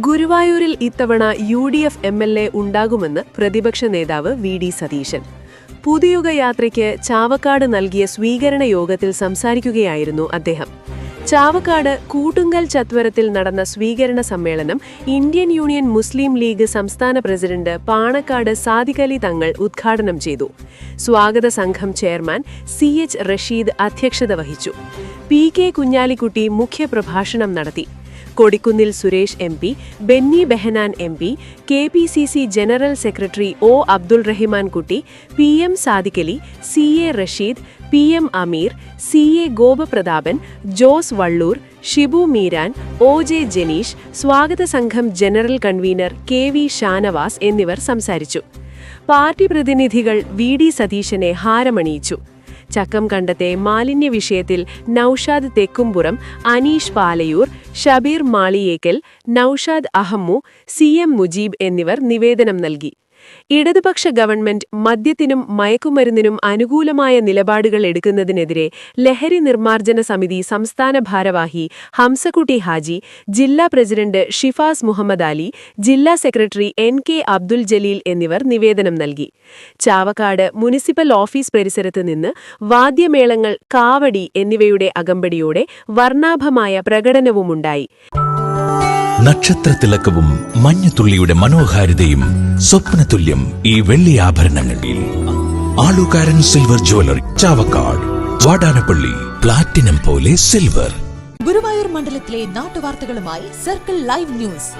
ഗുരുവായൂരിൽ ഇത്തവണ UDF MLA ഉണ്ടാകുമെന്ന് പ്രതിപക്ഷ നേതാവ് VD സതീശൻ. പുതുയുഗ യാത്രയ്ക്ക് ചാവക്കാട് നൽകിയ സ്വീകരണ യോഗത്തിൽ സംസാരിക്കുകയായിരുന്നു അദ്ദേഹം. ചാവക്കാട് കൂട്ടുങ്കൽ ചത്വരത്തിൽ നടന്ന സ്വീകരണ സമ്മേളനം ഇന്ത്യൻ യൂണിയൻ മുസ്ലിം ലീഗ് സംസ്ഥാന പ്രസിഡന്റ് പാണക്കാട് സാദിഖ് അലി തങ്ങൾ ഉദ്ഘാടനം ചെയ്തു. സ്വാഗത സംഘം ചെയർമാൻ CH റഷീദ് അധ്യക്ഷത വഹിച്ചു. PK കുഞ്ഞാലിക്കുട്ടി മുഖ്യപ്രഭാഷണം നടത്തി. Kodikunnil Suresh MP, Benny Behanan MP, KPCC general secretary O Abdul Rahiman കുട്ടി, PM Sadiq Ali, CA Rasheed, PM അമീർ, CA ഗോപപ്രതാപൻ, ജോസ് വള്ളൂർ, ഷിബു മീരാൻ, OJ ജനീഷ്, സ്വാഗത സംഘം ജനറൽ കൺവീനർ KV ഷാനവാസ് എന്നിവർ സംസാരിച്ചു. പാർട്ടി പ്രതിനിധികൾ VD സതീശനെ ഹാരമണിയിച്ചു. ചക്കം കണ്ടത്തെ മാലിന്യ വിഷയത്തിൽ നൌഷാദ് തെക്കുംപുറം, അനീഷ് പാലയൂർ, ഷബീർ മാളിയേക്കൽ, നൌഷാദ് അഹമ്മു, CM മുജീബ് എന്നിവർ നിവേദനം നൽകി. ഇടതുപക്ഷ ഗവൺമെന്റ് മദ്യത്തിനും മയക്കുമരുന്നിനും അനുകൂലമായ നിലപാടുകൾ എടുക്കുന്നതിനെതിരെ ലഹരി നിർമ്മാർജ്ജന സമിതി സംസ്ഥാന ഭാരവാഹി ഹംസക്കുട്ടി ഹാജി, ജില്ലാ പ്രസിഡന്റ് ഷിഫാസ് മുഹമ്മദ് അലി, ജില്ലാ സെക്രട്ടറി NK അബ്ദുൽ ജലീൽ എന്നിവർ നിവേദനം നൽകി. ചാവക്കാട് മുനിസിപ്പൽ ഓഫീസ് പരിസരത്ത് നിന്ന് വാദ്യമേളങ്ങൾ, കാവടി എന്നിവയുടെ അകമ്പടിയോടെ വർണ്ണാഭമായ പ്രകടനവുമുണ്ടായി. നക്ഷത്രത്തിലക്കവും മഞ്ഞത്തുള്ളിയുടെ മനോഹാരിതയും സ്വപ്നതുല്യം ഈ വെള്ളിയാഭരണങ്ങളിൽ Alukkaran silver jewellery, Chavakkad, Vadanappally, platinum പോലെ സിൽവർ. ഗുരുവായൂർ മണ്ഡലത്തിലെ നാട്ടുവാർത്തകളുമായി സർക്കിൾ ലൈവ് ന്യൂസ്.